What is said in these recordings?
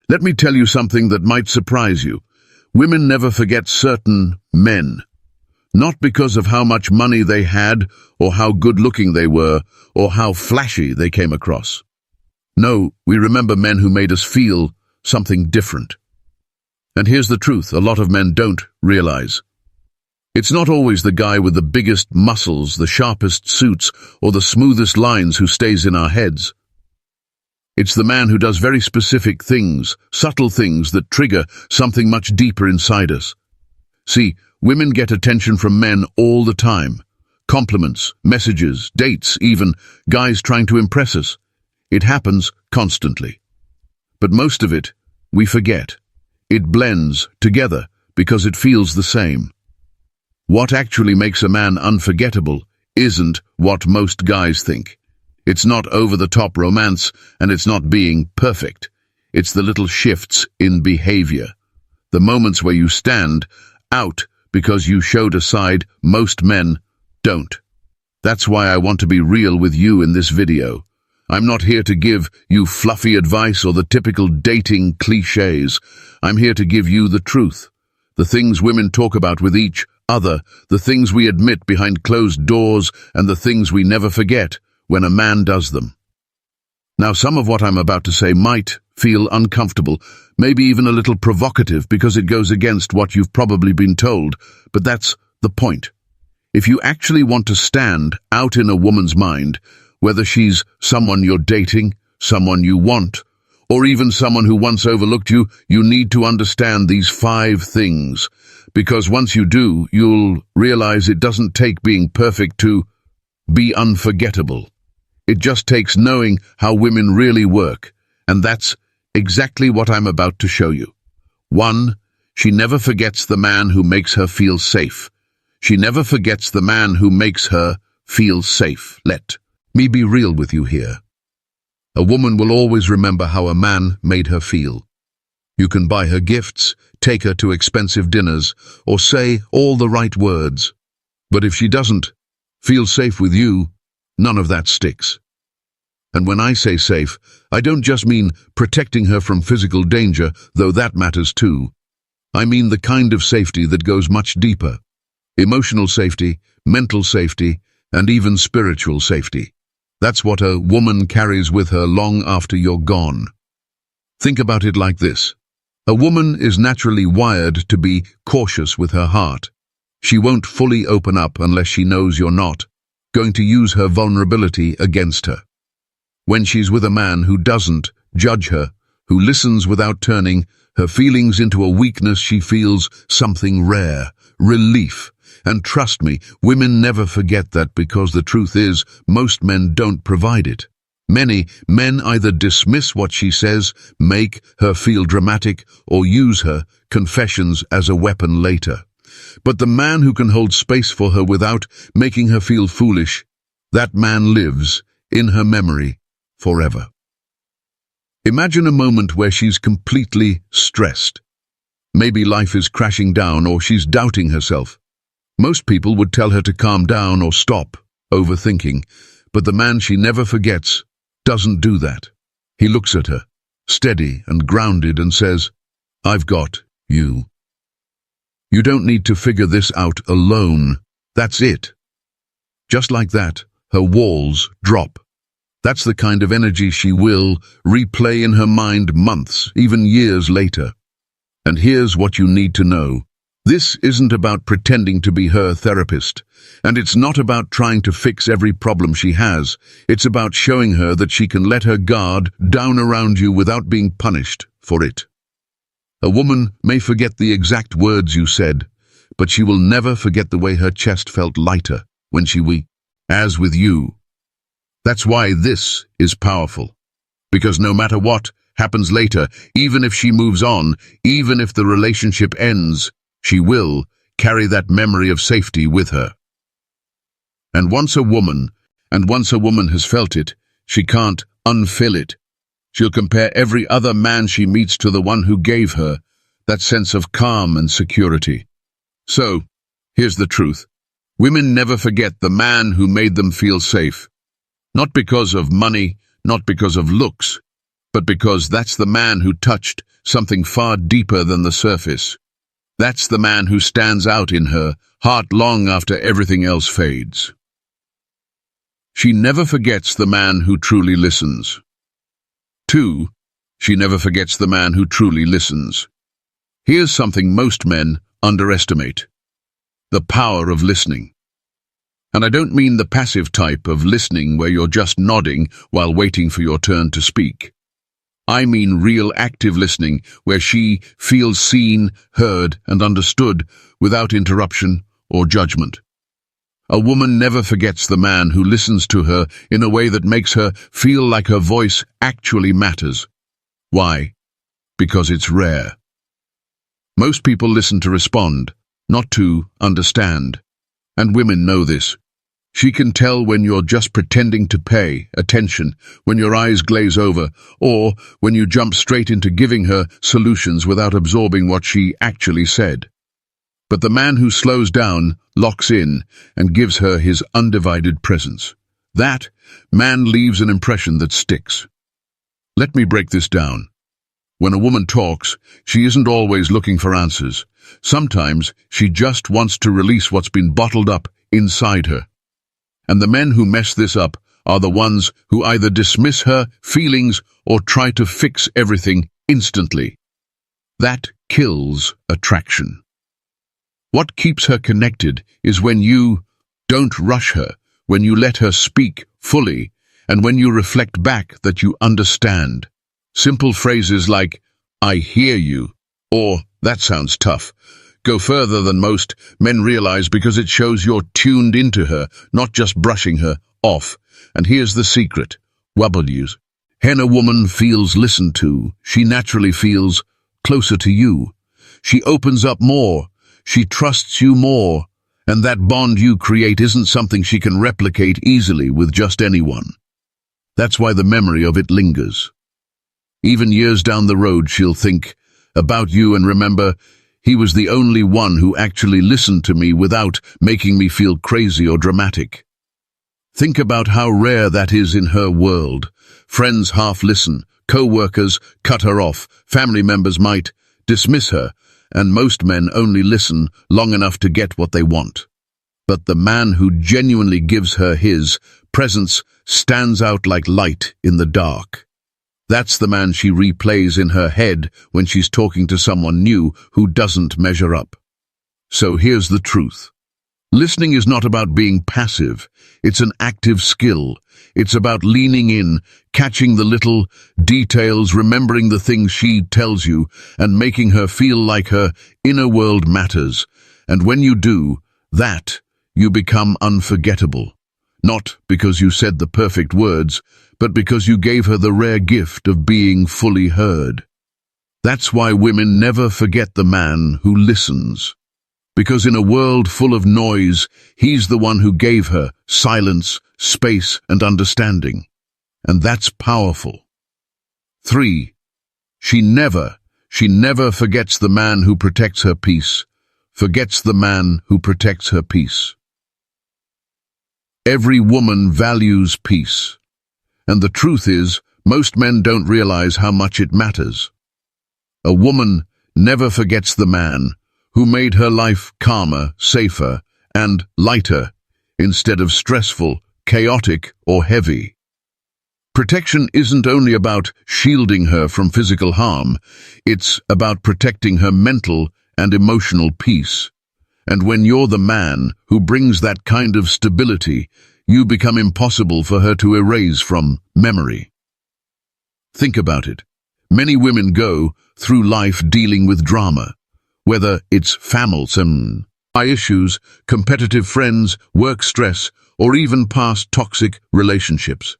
Let me tell you something that might surprise you. Women never forget certain men. Not because of how much money they had, or how good-looking they were, or how flashy they came across. No, we remember men who made us feel something different. And here's the truth a lot of men don't realize. It's not always the guy with the biggest muscles, the sharpest suits, or the smoothest lines who stays in our heads. It's the man who does very specific things, subtle things that trigger something much deeper inside us. See, women get attention from men all the time. Compliments, messages, dates, even guys trying to impress us. It happens constantly. But most of it, we forget. It blends together because it feels the same. What actually makes a man unforgettable isn't what most guys think. It's not over-the-top romance, and it's not being perfect. It's the little shifts in behavior. The moments where you stand out because you showed a side most men don't. That's why I want to be real with you in this video. I'm not here to give you fluffy advice or the typical dating cliches. I'm here to give you the truth. The things women talk about with each other, the things we admit behind closed doors, and the things we never forget when a man does them. Now, some of what I'm about to say might feel uncomfortable, maybe even a little provocative because it goes against what you've probably been told, but that's the point. If you actually want to stand out in a woman's mind, whether she's someone you're dating, someone you want, or even someone who once overlooked you, you need to understand these 5 things. Because once you do, you'll realize it doesn't take being perfect to be unforgettable. It just takes knowing how women really work, and that's exactly what I'm about to show you. 1. She never forgets the man who makes her feel safe. She never forgets the man who makes her feel safe. Let me be real with you here. A woman will always remember how a man made her feel. You can buy her gifts, take her to expensive dinners, or say all the right words. But if she doesn't feel safe with you, none of that sticks. And when I say safe, I don't just mean protecting her from physical danger, though that matters too. I mean the kind of safety that goes much deeper. Emotional safety, mental safety, and even spiritual safety. That's what a woman carries with her long after you're gone. Think about it like this. A woman is naturally wired to be cautious with her heart. She won't fully open up unless she knows you're not going to use her vulnerability against her. When she's with a man who doesn't judge her, who listens without turning her feelings into a weakness, she feels something rare, relief. And trust me, women never forget that because the truth is, most men don't provide it. Many men either dismiss what she says, make her feel dramatic, or use her confessions as a weapon later. But the man who can hold space for her without making her feel foolish, that man lives in her memory forever. Imagine a moment where she's completely stressed. Maybe life is crashing down or she's doubting herself. Most people would tell her to calm down or stop overthinking, but the man she never forgets doesn't do that. He looks at her, steady and grounded, and says, "I've got you. You don't need to figure this out alone. That's it." Just like that, her walls drop. That's the kind of energy she will replay in her mind months, even years later. And here's what you need to know. This isn't about pretending to be her therapist, and it's not about trying to fix every problem she has. It's about showing her that she can let her guard down around you without being punished for it. A woman may forget the exact words you said, but she will never forget the way her chest felt lighter when she wept, as with you. That's why this is powerful. Because no matter what happens later, even if she moves on, even if the relationship ends, she will carry that memory of safety with her. And once a woman has felt it, she can't unfill it. She'll compare every other man she meets to the one who gave her that sense of calm and security. So, here's the truth. Women never forget the man who made them feel safe. Not because of money, not because of looks, but because that's the man who touched something far deeper than the surface. That's the man who stands out in her heart long after everything else fades. She never forgets the man who truly listens. 2. She never forgets the man who truly listens. Here's something most men underestimate: the power of listening. And I don't mean the passive type of listening where you're just nodding while waiting for your turn to speak. I mean real active listening where she feels seen, heard, and understood without interruption or judgment. A woman never forgets the man who listens to her in a way that makes her feel like her voice actually matters. Why? Because it's rare. Most people listen to respond, not to understand. And women know this. She can tell when you're just pretending to pay attention, when your eyes glaze over, or when you jump straight into giving her solutions without absorbing what she actually said. But the man who slows down, locks in, and gives her his undivided presence, that man leaves an impression that sticks. Let me break this down. When a woman talks, she isn't always looking for answers. Sometimes she just wants to release what's been bottled up inside her. And the men who mess this up are the ones who either dismiss her feelings or try to fix everything instantly. That kills attraction. What keeps her connected is when you don't rush her, when you let her speak fully, and when you reflect back that you understand. Simple phrases like, "I hear you," or "That sounds tough," go further than most men realize because it shows you're tuned into her, not just brushing her off. And here's the secret. W's. When a woman feels listened to, she naturally feels closer to you. She opens up more. She trusts you more. And that bond you create isn't something she can replicate easily with just anyone. That's why the memory of it lingers. Even years down the road, she'll think about you and remember, he was the only one who actually listened to me without making me feel crazy or dramatic. Think about how rare that is in her world. Friends half listen, co-workers cut her off, family members might dismiss her, and most men only listen long enough to get what they want. But the man who genuinely gives her his presence stands out like light in the dark. That's the man she replays in her head when she's talking to someone new who doesn't measure up. So here's the truth. Listening is not about being passive. It's an active skill. It's about leaning in, catching the little details, remembering the things she tells you, and making her feel like her inner world matters. And when you do that, you become unforgettable. Not because you said the perfect words, but because you gave her the rare gift of being fully heard. That's why women never forget the man who listens. Because in a world full of noise, he's the one who gave her silence, space, and understanding. And that's powerful. 3. She never forgets the man who protects her peace, forgets the man who protects her peace. Every woman values peace. And the truth is, most men don't realize how much it matters. A woman never forgets the man who made her life calmer, safer, and lighter, instead of stressful, chaotic, or heavy. Protection isn't only about shielding her from physical harm, it's about protecting her mental and emotional peace. And when you're the man who brings that kind of stability, you become impossible for her to erase from memory. Think about it. Many women go through life dealing with drama, whether it's family issues, competitive friends, work stress, or even past toxic relationships.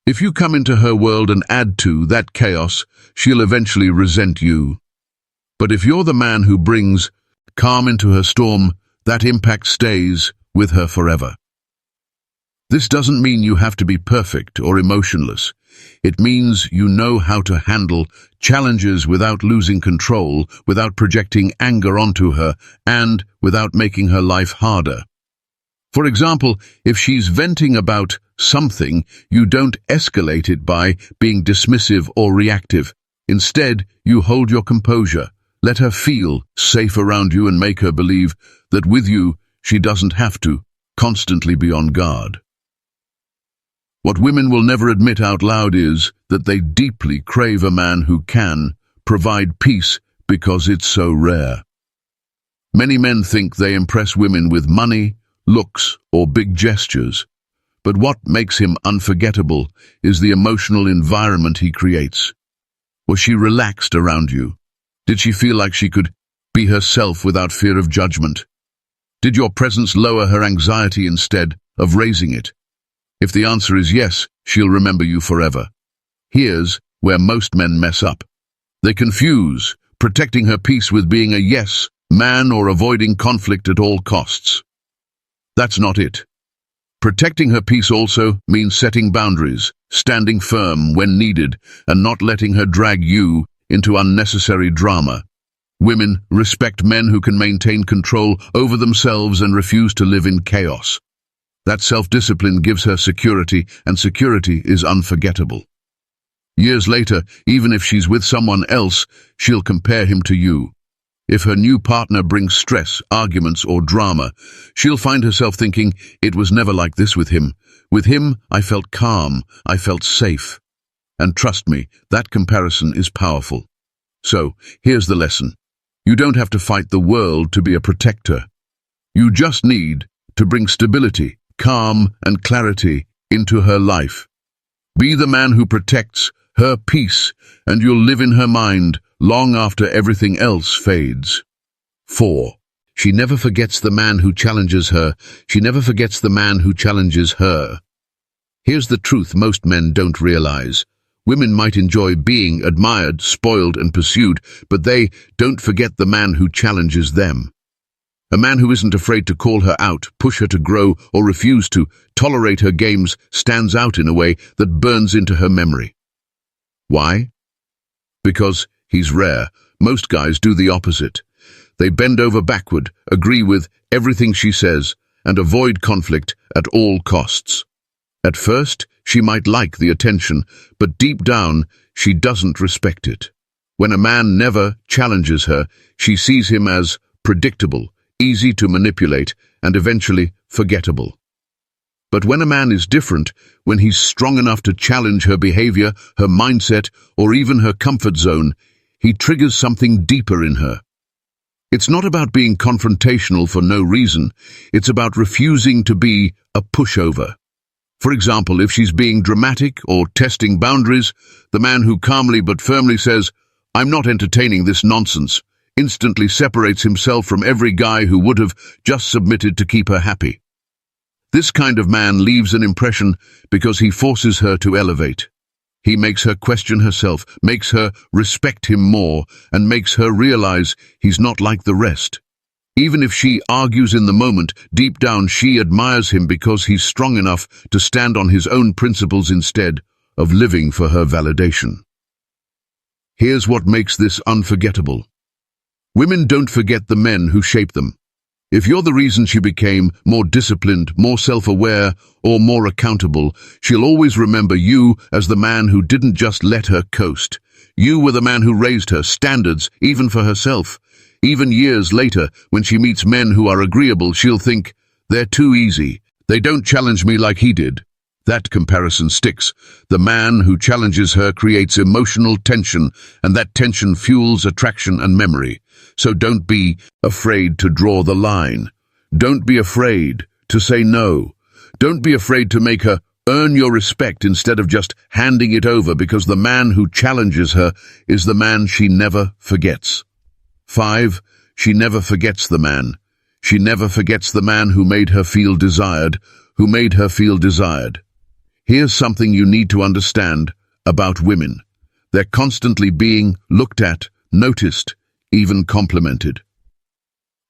If you come into her world and add to that chaos, she'll eventually resent you. But if you're the man who brings calm into her storm, that impact stays with her forever. This doesn't mean you have to be perfect or emotionless. It means you know how to handle challenges without losing control, without projecting anger onto her, and without making her life harder. For example, if she's venting about something, you don't escalate it by being dismissive or reactive. Instead, you hold your composure. Let her feel safe around you and make her believe that with you, she doesn't have to constantly be on guard. What women will never admit out loud is that they deeply crave a man who can provide peace because it's so rare. Many men think they impress women with money, looks, or big gestures. But what makes him unforgettable is the emotional environment he creates. Was she relaxed around you? Did she feel like she could be herself without fear of judgment? Did your presence lower her anxiety instead of raising it? If the answer is yes, she'll remember you forever. Here's where most men mess up. They confuse protecting her peace with being a yes man or avoiding conflict at all costs. That's not it. Protecting her peace also means setting boundaries, standing firm when needed, and not letting her drag you into unnecessary drama. Women respect men who can maintain control over themselves and refuse to live in chaos. That self-discipline gives her security, and security is unforgettable. Years later, even if she's with someone else, she'll compare him to you. If her new partner brings stress, arguments, or drama, she'll find herself thinking, it was never like this with him. With him, I felt calm, I felt safe. And trust me, that comparison is powerful. So, here's the lesson. You don't have to fight the world to be a protector. You just need to bring stability, calm, and clarity into her life. Be the man who protects her peace, and you'll live in her mind long after everything else fades. 4. She never forgets the man who challenges her. She never forgets the man who challenges her. Here's the truth most men don't realize. Women might enjoy being admired, spoiled, and pursued, but they don't forget the man who challenges them. A man who isn't afraid to call her out, push her to grow, or refuse to tolerate her games stands out in a way that burns into her memory. Why? Because he's rare. Most guys do the opposite. They bend over backward, agree with everything she says, and avoid conflict at all costs. At first, she might like the attention, but deep down, she doesn't respect it. When a man never challenges her, she sees him as predictable, easy to manipulate, and eventually forgettable. But when a man is different, when he's strong enough to challenge her behavior, her mindset, or even her comfort zone, he triggers something deeper in her. It's not about being confrontational for no reason. It's about refusing to be a pushover. For example, if she's being dramatic or testing boundaries, the man who calmly but firmly says, "I'm not entertaining this nonsense," instantly separates himself from every guy who would have just submitted to keep her happy. This kind of man leaves an impression because he forces her to elevate. He makes her question herself, makes her respect him more, and makes her realize he's not like the rest. Even if she argues in the moment, deep down she admires him because he's strong enough to stand on his own principles instead of living for her validation. Here's what makes this unforgettable. Women don't forget the men who shape them. If you're the reason she became more disciplined, more self-aware, or more accountable, she'll always remember you as the man who didn't just let her coast. You were the man who raised her standards, even for herself. Even years later, when she meets men who are agreeable, she'll think, they're too easy. They don't challenge me like he did. That comparison sticks. The man who challenges her creates emotional tension, and that tension fuels attraction and memory. So don't be afraid to draw the line. Don't be afraid to say no. Don't be afraid to make her earn your respect instead of just handing it over, because the man who challenges her is the man she never forgets. 5. She never forgets the man. She never forgets the man who made her feel desired, who made her feel desired. Here's something you need to understand about women. They're constantly being looked at, noticed, even complimented.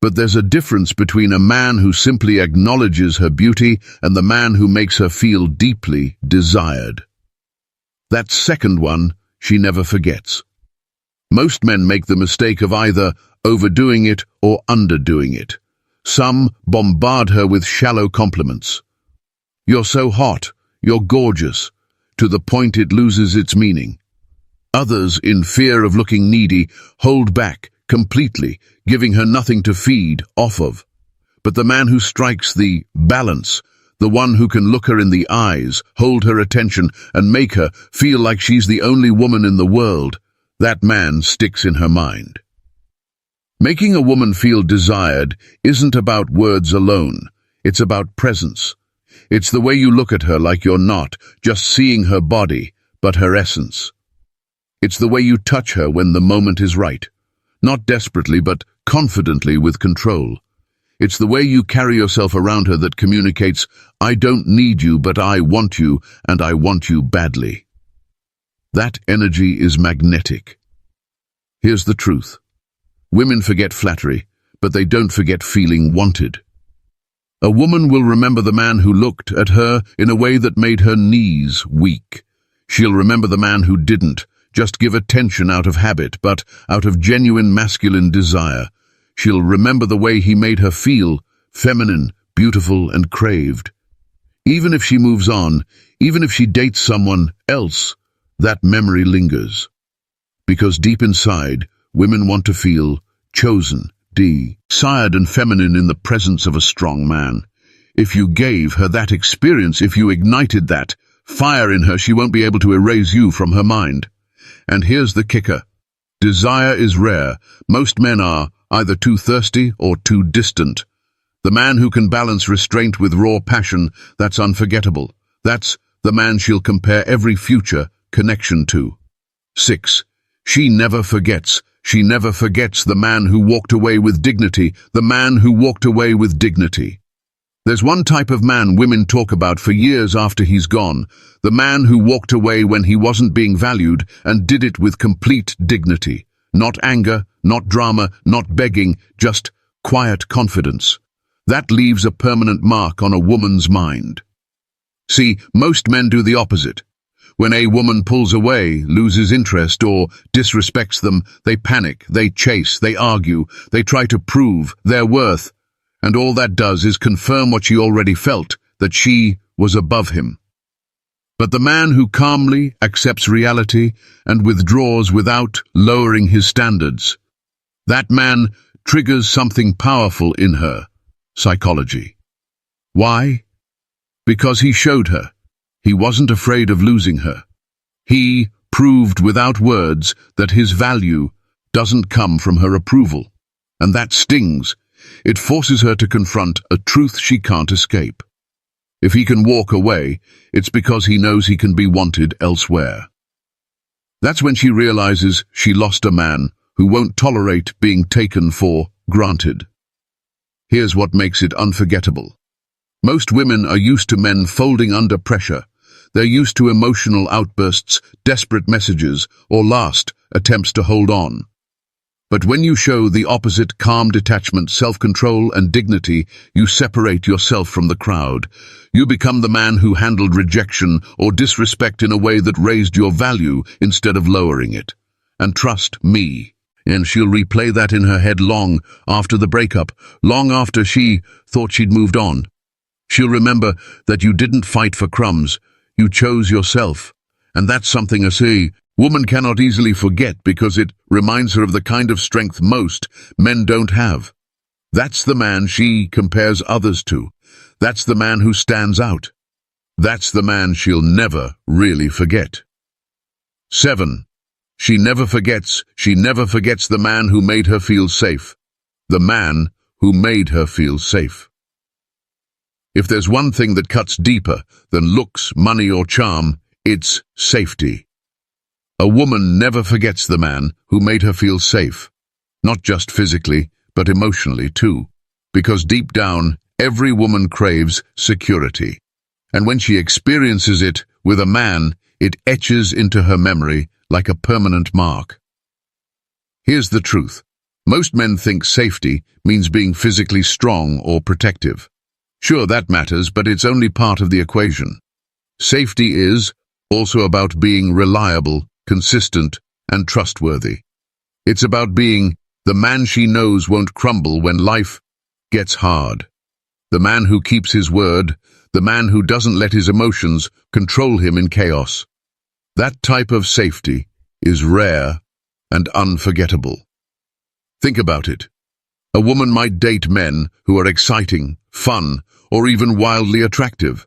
But there's a difference between a man who simply acknowledges her beauty and the man who makes her feel deeply desired. That second one, she never forgets. Most men make the mistake of either overdoing it or underdoing it. Some bombard her with shallow compliments. "You're so hot. "You're gorgeous," to the point it loses its meaning. Others, in fear of looking needy, hold back completely, giving her nothing to feed off of. But the man who strikes the balance, the one who can look her in the eyes, hold her attention, and make her feel like she's the only woman in the world, that man sticks in her mind. Making a woman feel desired isn't about words alone. It's about presence. It's the way you look at her like you're not just seeing her body, but her essence. It's the way you touch her when the moment is right. Not desperately, but confidently with control. It's the way you carry yourself around her that communicates, "I don't need you, but I want you, and I want you badly." That energy is magnetic. Here's the truth. Women forget flattery, but they don't forget feeling wanted. A woman will remember the man who looked at her in a way that made her knees weak. She'll remember the man who didn't just give attention out of habit, but out of genuine masculine desire. She'll remember the way he made her feel feminine, beautiful, and craved. Even if she moves on, even if she dates someone else, that memory lingers. Because deep inside, women want to feel chosen, desired, and feminine in the presence of a strong man. If you gave her that experience, if you ignited that fire in her, she won't be able to erase you from her mind. And here's the kicker. Desire is rare. Most men are either too thirsty or too distant. The man who can balance restraint with raw passion, that's unforgettable. That's the man she'll compare every future connection to. 6. She never forgets. She never forgets the man who walked away with dignity, the man who walked away with dignity. There's one type of man women talk about for years after he's gone, the man who walked away when he wasn't being valued and did it with complete dignity. Not anger, not drama, not begging, just quiet confidence. That leaves a permanent mark on a woman's mind. See, most men do the opposite. When a woman pulls away, loses interest, or disrespects them, they panic, they chase, they argue, they try to prove their worth. And all that does is confirm what she already felt, that she was above him. But the man who calmly accepts reality and withdraws without lowering his standards, that man triggers something powerful in her, psychology. Why? Because he showed her. He wasn't afraid of losing her. He proved without words that his value doesn't come from her approval. And that stings. It forces her to confront a truth she can't escape. If he can walk away, it's because he knows he can be wanted elsewhere. That's when she realizes she lost a man who won't tolerate being taken for granted. Here's what makes it unforgettable. Most women are used to men folding under pressure. They're used to emotional outbursts, desperate messages, or last attempts to hold on. But when you show the opposite, calm detachment, self-control, and dignity, you separate yourself from the crowd. You become the man who handled rejection or disrespect in a way that raised your value instead of lowering it. And trust me, and she'll replay that in her head long after the breakup, long after she thought she'd moved on. She'll remember that you didn't fight for crumbs, you chose yourself. And that's something a woman cannot easily forget because it reminds her of the kind of strength most men don't have. That's the man she compares others to. That's the man who stands out. That's the man she'll never really forget. 7. She never forgets the man who made her feel safe. The man who made her feel safe. If there's one thing that cuts deeper than looks, money, or charm, it's safety. A woman never forgets the man who made her feel safe, not just physically, but emotionally too, because deep down, every woman craves security. And when she experiences it with a man, it etches into her memory like a permanent mark. Here's the truth. Most men think safety means being physically strong or protective. Sure, that matters, but it's only part of the equation. Safety is also about being reliable, consistent, and trustworthy. It's about being the man she knows won't crumble when life gets hard. The man who keeps his word, the man who doesn't let his emotions control him in chaos. That type of safety is rare and unforgettable. Think about it. A woman might date men who are exciting, fun, or even wildly attractive.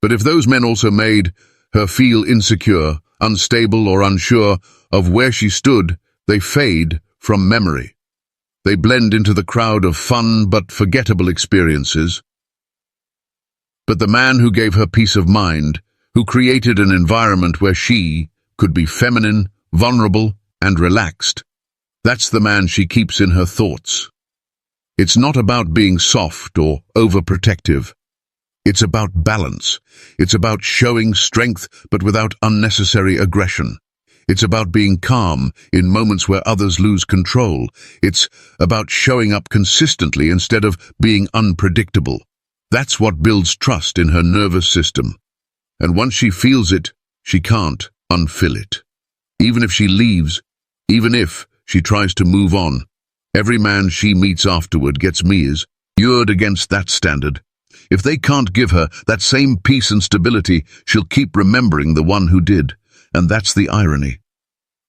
But if those men also made her feel insecure, unstable, or unsure of where she stood, they fade from memory. They blend into the crowd of fun but forgettable experiences. But the man who gave her peace of mind, who created an environment where she could be feminine, vulnerable, and relaxed, that's the man she keeps in her thoughts. It's not about being soft or overprotective. It's about balance. It's about showing strength but without unnecessary aggression. It's about being calm in moments where others lose control. It's about showing up consistently instead of being unpredictable. That's what builds trust in her nervous system. And once she feels it, she can't unfill it. Even if she leaves, even if she tries to move on, every man she meets afterward gets measured against that standard. If they can't give her that same peace and stability, she'll keep remembering the one who did. And that's the irony.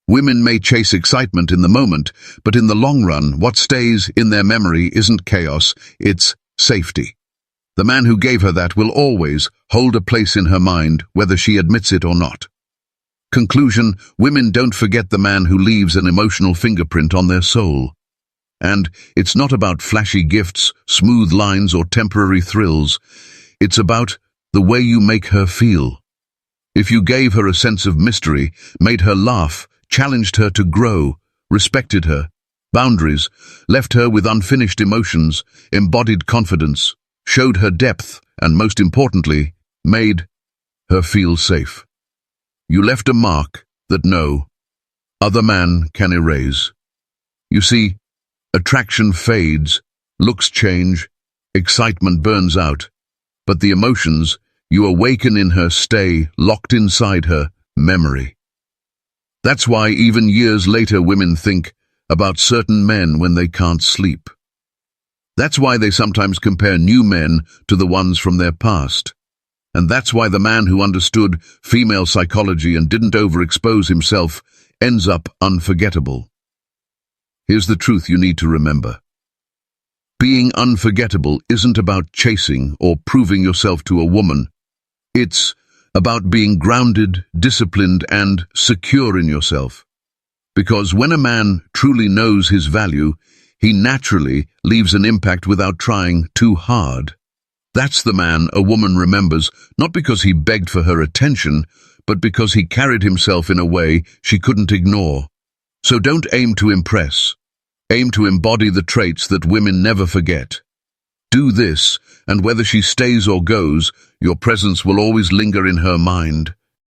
Women may chase excitement in the moment, but in the long run, what stays in their memory isn't chaos, it's safety. The man who gave her that will always hold a place in her mind, whether she admits it or not. Conclusion: women don't forget the man who leaves an emotional fingerprint on their soul. And it's not about flashy gifts, smooth lines, or temporary thrills. It's about the way you make her feel. If you gave her a sense of mystery, made her laugh, challenged her to grow, respected her boundaries, left her with unfinished emotions, embodied confidence, showed her depth, and most importantly, made her feel safe, you left a mark that no other man can erase. You see, attraction fades, looks change, excitement burns out, but the emotions you awaken in her stay locked inside her memory. That's why even years later women think about certain men when they can't sleep. That's why they sometimes compare new men to the ones from their past. And that's why the man who understood female psychology and didn't overexpose himself ends up unforgettable. Here's the truth you need to remember. Being unforgettable isn't about chasing or proving yourself to a woman. It's about being grounded, disciplined, and secure in yourself. Because when a man truly knows his value, he naturally leaves an impact without trying too hard. That's the man a woman remembers, not because he begged for her attention, but because he carried himself in a way she couldn't ignore. So don't aim to impress. Aim to embody the traits that women never forget. Do this, and whether she stays or goes, your presence will always linger in her mind.